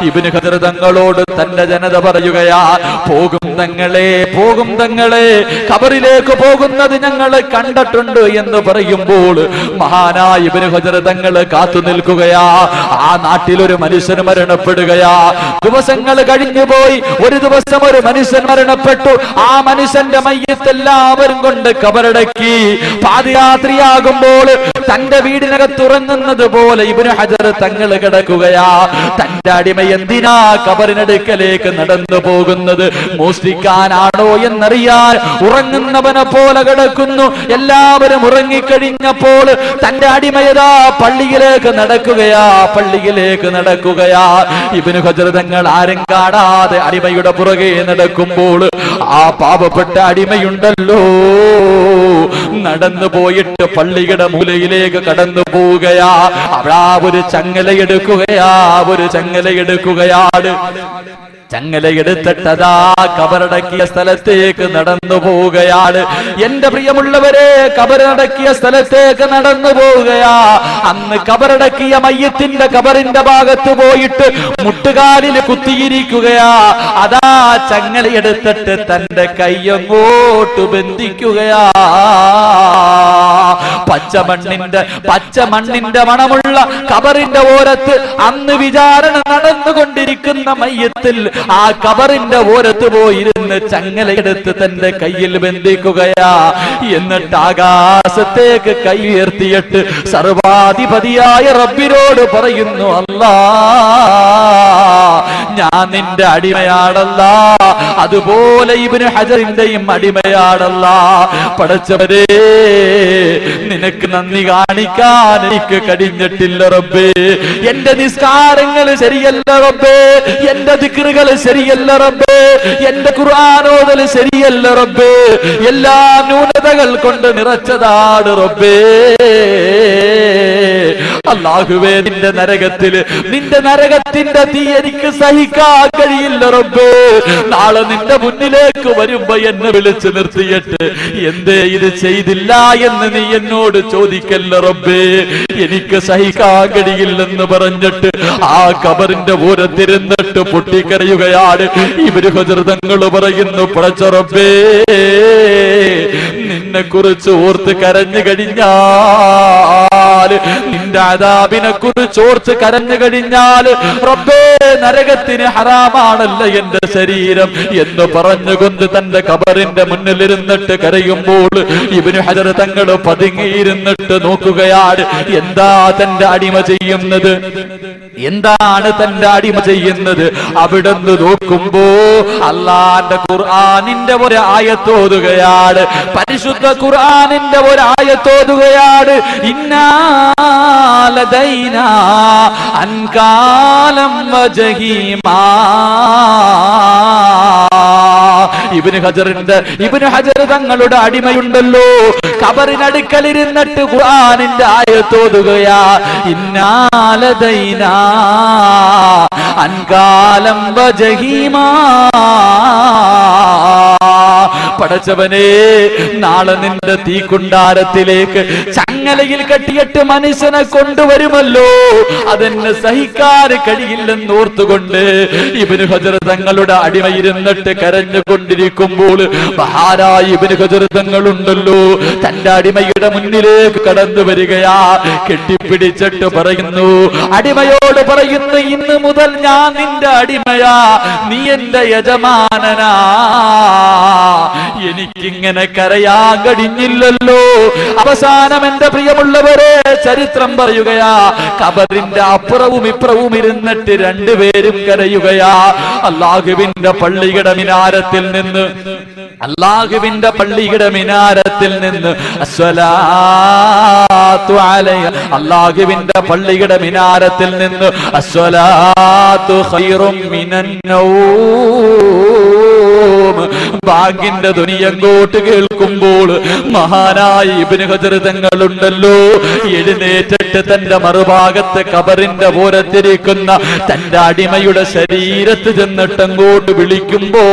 [SPEAKER 1] ഇബ്നു ഹജർ തങ്ങളോട് തന്റെ ജനത പറയുകയാ, പോകും തങ്ങളെ, പോകും തങ്ങളെ, കബറിലേക്ക് പോകുന്നത് ഞങ്ങൾ കണ്ടിട്ടുണ്ട് എന്ന് പറയുമ്പോൾ മഹാനായ ഇബ്നു ഹജർ തങ്ങൾ കാത്തു നിൽക്കുകയാ. ആ നാട്ടിൽ ഒരു മനുഷ്യൻ മരണപ്പെടുകയാ. ദിവസങ്ങൾ കഴിഞ്ഞുപോയി. ഒരു ദിവസം ഒരു മനുഷ്യൻ മരണപ്പെട്ടു. ആ മനുഷ്യന്റെ മയ്യത്ത് എല്ലാവരും കൊണ്ട് കബറടക്കി. പാതിരാത്രിയാകുമ്പോൾ തന്റെ വീടിനകത്ത് ഉറങ്ങുന്നത് പോലെ ഇബ്നു ഹജർ തങ്ങൾ കിടക്കുകയാ. തന്റെ അടിമ എന്തിനാ കബറിനടുക്കലേക്ക് നടന്നു പോകുന്നത്? മോഷ്ടിക്കാനാണോ എന്നറിയാൻ ഉറങ്ങുന്നവനെ പോലെ കിടക്കുന്നു. എല്ലാവരും ഉറങ്ങിക്കഴിഞ്ഞപ്പോൾ തന്റെ അടിമയതാ പള്ളിയിലേക്ക് നടക്കുകയാ, പള്ളിയിലേക്ക് നടക്കുകയാ. ഇബ്നു ഹജർ തങ്ങൾ ആരും കാണാതെ അടിമയുടെ പുറകെ നടക്കുമ്പോൾ ആ പാവപ്പെട്ട അടിമയുണ്ടല്ലോ, നടന്നു പോയിട്ട് പള്ളിയുടെ മൂലയിലേക്ക് കടന്നു പോവുകയാ. അവിടെ ഒരു ചങ്ങലയെടുക്കുകയാ, ഒരു ചങ്ങലയെടുക്കുകയാണ്. ചങ്ങലയെടുത്തിട്ടതാ കബറടക്കിയ സ്ഥലത്തേക്ക് നടന്നു പോവുകയാണ്. എന്റെ പ്രിയമുള്ളവരെ, കബറടക്കിയ സ്ഥലത്തേക്ക് നടന്നു പോവുകയാ. അന്ന് കബറടക്കിയ മയ്യത്തിന്റെ കബറിന്റെ ഭാഗത്ത് പോയിട്ട് മുട്ടുകാലിൽ കുത്തിയിരിക്കുകയാ. അതാ ചങ്ങലയെടുത്തിട്ട് തന്റെ കൈയങ്ങോട്ട് ബന്ധിക്കുകയാ. പച്ചമണ്ണിന്റെ മണമുള്ള കബറിന്റെ ഓരത്ത് അന്ന് വിചാരണ നടന്നുകൊണ്ടിരിക്കുന്ന മയ്യത്തിൽ ആ കബറിന്റെ ഓരത്ത് പോയിരുന്ന് ചങ്ങലയെടുത്ത് തന്റെ കയ്യിൽ ബന്ധിക്കുകയാ. എന്നിട്ട് ആകാശത്തേക്ക് കൈ ഉയർത്തിയിട്ട് സർവാധിപതിയായ റബ്ബിനോട് പറയുന്നു, അല്ലാ, ഞാൻ നിന്റെ അടിമയാണല്ലാ, അതുപോലെ ഇബ്നു ഹജറിന്റെയും അടിമയാണല്ലാ. പടച്ചവരേ, നിനക്ക് നന്ദി കാണിക്കാൻ എനിക്ക് കഴിഞ്ഞിട്ടില്ല റബ്ബേ. എന്റെ നിസ്കാരങ്ങൾ ശരിയല്ല റബ്ബേ, എന്റെ ദിക്റുകൾ ശരിയല്ല റബ്ബേ, എന്റെ ഖുർആൻ ഓതൽ ശരിയല്ല റബ്ബേ, എല്ലാ ന്യൂനതകൾ കൊണ്ട് നിറച്ചതാണ് റബ്ബേ. അല്ലാഹുവേ, നിന്റെ നരകത്തിന്റെ തീ എനിക്ക് സഹിക്കാൻ കഴിയില്ല റബ്ബേ. നാളെ നിന്റെ മുന്നിലേക്ക് വരുമ്പോ എന്നെ വിളിച്ചു നിർത്തിയിട്ട് എന്തേ ഇത് ചെയ്തില്ല എന്ന് നീ എന്നോട് ചോദിക്കല്ല റബ്ബേ, എനിക്ക് സഹിക്കാൻ കഴിയില്ലെന്ന് പറഞ്ഞിട്ട് ആ കബറിന്റെ ഓരത്തിരുന്നിട്ട് പൊട്ടിക്കരയുകയാണ്. ഇബ്നു ഹജർ തങ്ങൾ പറയുന്നു, പടച്ച റബ്ബേ, നിന്നെ കുറിച്ച് ഓർത്ത് കരഞ്ഞു കഴിഞ്ഞാൽ, നിന്റെ അദാബിനെ കുറിച്ച് ഓർത്ത് കരഞ്ഞു കഴിഞ്ഞാൽ റബ്ബേ, നരകത്തിന് ഹറാമാണല്ല എന്റെ ശരീരം എന്ന് പറഞ്ഞുകൊണ്ട് തന്റെ കബറിന്റെ മുന്നിലിരുന്നിട്ട് കരയുമ്പോൾ ഇബ്നു ഹജർ തങ്ങൾ പതുങ്ങിയിരുന്നിട്ട് നോക്കുകയാണ്. എന്താ തന്റെ അടിമ ചെയ്യുന്നത്? എന്താണ് തന്റെ അടിമ ചെയ്യുന്നത്? അവിടുന്ന് നോക്കുമ്പോ അല്ലാഹുവിന്റെ ഖുർആനിന്റെ ഒരു ആയത്തോതുകയാണ്. പരിശുദ്ധ ഖുർആനിന്റെ ഒരു ആയത്തോതുകയാണ്. ഇന്നാ ലദൈനാ അൻകാലം വജഹീമാ. ഇബ്നു ഹജർ തങ്ങളുടെ അടിമയുണ്ടല്ലോ, കബറിനടുക്കലിരുന്നിട്ട് ഖുർആനിന്റെ ആയത്തോതുകയാ. ഇന്നാ ലദൈനാ അൻകാലം വജഹീമാ. പടച്ചവനെ, നാളെ നിന്റെ തീക്കുണ്ടാരത്തിലേക്ക് ചങ്ങലയിൽ കെട്ടിയിട്ട് മനുഷ്യനെ കൊണ്ടുവരുമല്ലോ, അതെന്നെ സഹിക്കാൻ കഴിയില്ലെന്ന് ഓർത്തുകൊണ്ട് ഇബ്നു ഹജർ തങ്ങളുടെ അടിമയിരുന്നിട്ട് കരഞ്ഞുകൊണ്ടിരിക്കുമ്പോൾ മഹാനായ ഇബ്നു ഹജർ തങ്ങളുണ്ടല്ലോ, തന്റെ അടിമയുടെ മുന്നിലേക്ക് കടന്നു വരികയാ. കെട്ടിപ്പിടിച്ചിട്ട് പറയുന്നു, അടിമയോട് പറയുന്നു, ഇന്ന് മുതൽ ഞാൻ നിന്റെ അടിമയാ, നീ എന്റെ യജമാനനാ. എനിക്കിങ്ങനെ കരയാൻ കഴിഞ്ഞില്ലല്ലോ. അവസാനം എന്റെ പ്രിയമുള്ളവരെ ചരിത്രം പറയുകയാ, ഖബറിന്റെ അപ്പുറവും ഇപ്പുറവും ഇരുന്നിട്ട് രണ്ടുപേരും കരയുകയാ. അല്ലാഹുവിന്റെ പള്ളിയുടെ മിനാരത്തിൽ നിന്ന് അസ്സലാത്തു അലൈഹി, അല്ലാഹുവിന്റെ പള്ളിയുടെ മിനാരത്തിൽ നിന്ന് അസ്സലാത്തു ഖൈറും മിനൻ നൗം, ബാങ്കിന്റെ ധ്വനി അങ്ങോട്ട് കേൾക്കുമ്പോൾ മഹാനായ ഇബ്നു ഹജർ തങ്ങളുണ്ടല്ലോ, എഴുന്നേറ്റിട്ട് തന്റെ മറുഭാഗത്ത് ഖബറിന്റെ ഓരത്തിരിക്കുന്ന തന്റെ അടിമയുടെ ശരീരത്ത് ചെന്നിട്ട് അങ്ങോട്ട് വിളിക്കുമ്പോ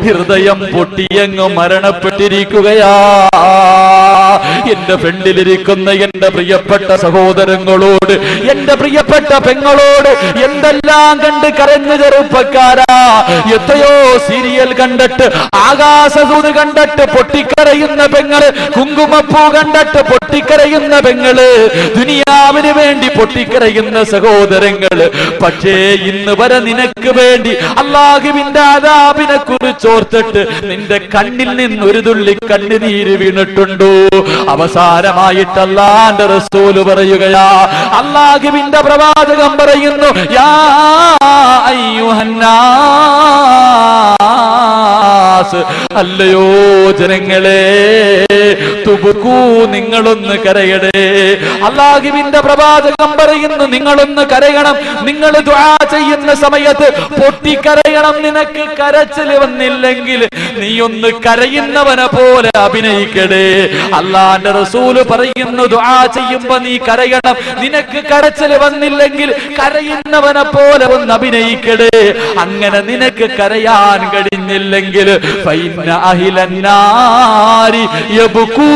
[SPEAKER 1] ഹൃദയം പൊട്ടിയങ്ങ് മരണപ്പെട്ടിരിക്കുകയാ. എന്റെ ഫ്രണ്ടിലിരിക്കുന്ന എന്റെ പ്രിയപ്പെട്ട സഹോദരങ്ങളോട്, എന്റെ പ്രിയപ്പെട്ട പെങ്ങളോട് എന്തെല്ലാം കണ്ട് കരഞ്ഞു ചെറുപ്പക്കാരാ. എത്രയോ സീരിയൽ കണ്ടിട്ട്, ആകാശദൂത് കണ്ടിട്ട് പൊട്ടിക്കരയുന്ന പെങ്ങള്, കുങ്കുമപ്പൂ കണ്ടിട്ട് പൊട്ടിക്കരയുന്ന പെങ്ങള്, ദുനിയാവിന് വേണ്ടി പൊട്ടിക്കരയുന്ന സഹോദരങ്ങള്. പക്ഷേ ഇന്ന് വരെ നിനക്ക് വേണ്ടി അല്ലാഹുവിന്റെ അദാബിനെ കുറിച്ചോർത്തിട്ട് നിന്റെ കണ്ണിൽ നിന്ന് ഒരു തുള്ളി കണ്ണുനീര് വീണിട്ടുണ്ടോ? അവസാനമായിട്ട് അല്ലാഹുവിന്റെ റസൂല് പറയുകയാ, അല്ലാഹുവിന്റെ പ്രവാചകൻ പറയുന്നു, യാ അയ്യുഹന്നാസ്, അല്ലയോ ജനങ്ങളെ, തുബുക്കൂ, നിങ്ങളൊന്ന് കരയണേ. അല്ലാഹുവിന്റെ പ്രവാചകൻ പറയുന്നു, നിങ്ങളൊന്ന് കരയണം. നിങ്ങൾ ദുആ ചെയ്യുന്ന സമയത്ത് പൊട്ടിക്കരയണം. നിനക്ക് കരച്ചിൽ വന്നില്ലെങ്കിൽ നീ ഒന്ന് കരയുന്നവനെ പോലെ അഭിനയിക്കണേ. അല്ലാഹുവിന്റെ റസൂല് പറയുന്നു, ദുആ ചെയ്യുമ്പോ നീ കരയണം. നിനക്ക് കരച്ചിൽ വന്നില്ലെങ്കിൽ കരയുന്നവനെ പോലെ ഒന്ന് അഭിനയിക്കണേ. അങ്ങനെ നിനക്ക് കരയാൻ കഴിഞ്ഞില്ലെങ്കിൽ ഫൈന അഹ്ലന്നാരി യബ്കൂ,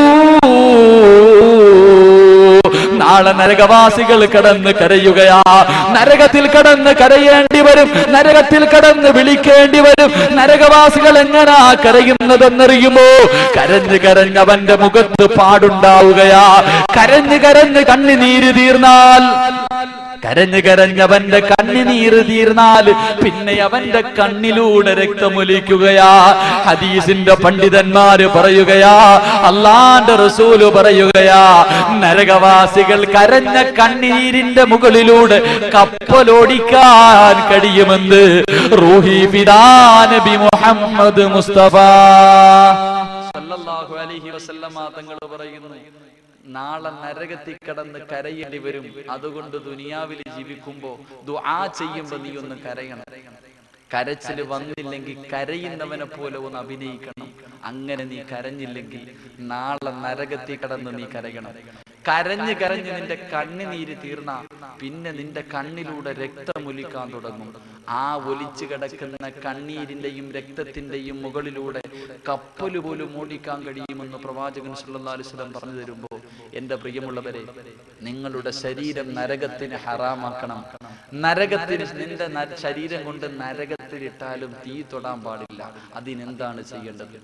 [SPEAKER 1] നാളെ നരകവാസികൾ കടന്ന് കരയുകയാ. നരകത്തിൽ കടന്ന് കരയേണ്ടി വരും, നരകത്തിൽ കടന്ന് വിളിക്കേണ്ടി വരും. നരകവാസികൾ എങ്ങനാ കരയുന്നതെന്നറിയുമോ? കരഞ്ഞ് കരഞ്ഞ് അവന്റെ മുഖത്ത് പാടുണ്ടാവുകയാ. കരഞ്ഞ് കരഞ്ഞ് കണ്ണുനീര് തീർന്നാൽ, കരഞ്ഞ് കരഞ്ഞവന്റെ കണ്ണുനീര് തീർന്നാൽ പിന്നെ അവന്റെ കണ്ണിലൂടെ രക്തമൊലിക്കുകയാ. ഹദീസിന്റെ പണ്ഡിതന്മാര് പറയുകയാ, അല്ലാഹുവിന്റെ റസൂല് പറയുകയാ, നരകവാസികൾ കരഞ്ഞ കണ്ണീരിന്റെ മുകളിലൂടെ കപ്പലോടിക്കാൻ കഴിയുമെന്ന് റൂഹി ഫിദാ നബി മുഹമ്മദ് മുസ്തഫ സല്ലല്ലാഹു അലൈഹി വസല്ലമ തങ്ങൾ പറയുന്നു, നാളെ നരകത്തിൽ കടന്ന് കരയേണ്ടി വരും. അതുകൊണ്ട് ദുനിയാവിൽ ജീവിക്കുമ്പോ ദുആ ചെയ്യുമ്പോ നീ ഒന്ന് കരയണം. കരച്ചില് വന്നില്ലെങ്കിൽ കരയുന്നവനെ പോലെ ഒന്ന് അഭിനയിക്കണം. അങ്ങനെ നീ കരഞ്ഞില്ലെങ്കിൽ നാളെ നരകത്തിൽ കടന്ന് നീ കരയണം. കരഞ്ഞ് കരഞ്ഞ് നിന്റെ കണ്ണുനീര് തീർന്ന പിന്നെ നിന്റെ കണ്ണിലൂടെ രക്തമൊലിക്കാൻ തുടങ്ങും. ആ ഒലിച്ചു കിടക്കുന്ന കണ്ണീരിന്റെയും രക്തത്തിന്റെയും മുകളിലൂടെ കപ്പല് പോലും ഓടിക്കാൻ കഴിയുമെന്ന് പ്രവാചകൻ സല്ലല്ലാഹു അലൈഹി വസല്ലം പറഞ്ഞു തരുമ്പോ, എന്റെ പ്രിയമുള്ളവരെ, നിങ്ങളുടെ ശരീരം നരകത്തിന് ഹറാമാക്കണം. നരകത്തിന് നിന്റെ ശരീരം കൊണ്ട് നരകത്തിലിട്ടാലും തീ തൊടാൻ പാടില്ല. അതിനെന്താണ് ചെയ്യേണ്ടത്?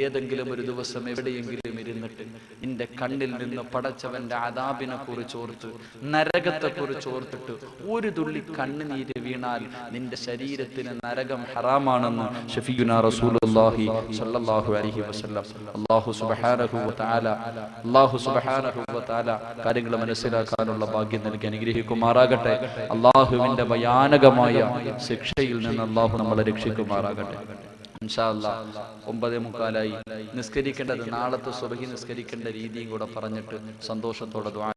[SPEAKER 1] ഏതെങ്കിലും ഒരു ദിവസം എവിടെയെങ്കിലും ഇരുന്നിട്ട് നിന്റെ കണ്ണിൽ നിന്ന് പടച്ചവന്റെ അദാബിനെ കുറിച്ച് ഓർത്ത്, നരകത്തെ കുറിച്ച് ഓർത്തിട്ട് ഒരു തുള്ളി കണ്ണുനീര് വീണാൽ നിന്റെ ശരീരത്തിന് നരകം ഹറാമാണെന്ന് ഷഫീഉനാ റസൂലുള്ളാഹി സ്വല്ലല്ലാഹു അലൈഹി വസല്ലം. അല്ലാഹു സുബ്ഹാനഹു വ തആല കാര്യങ്ങൾ മനസ്സിലാക്കാനുള്ള ഭാഗ്യം നൽകി അനുഗ്രഹിക്കുമാറാകട്ടെ. അല്ലാഹുവിന്റെ ഭയാനകമായ ശിക്ഷയിൽ നിന്ന് അല്ലാഹു നമ്മളെ രക്ഷിക്കുമാറാകട്ടെ. ഇൻഷാ അല്ലാഹ് 9:45 നിസ്കരിക്കേണ്ടത് നാളത്തെ സുബ്ഹി നിസ്കരിക്കേണ്ട രീതിയും കൂടെ പറഞ്ഞിട്ട് സന്തോഷത്തോടെ ദുആ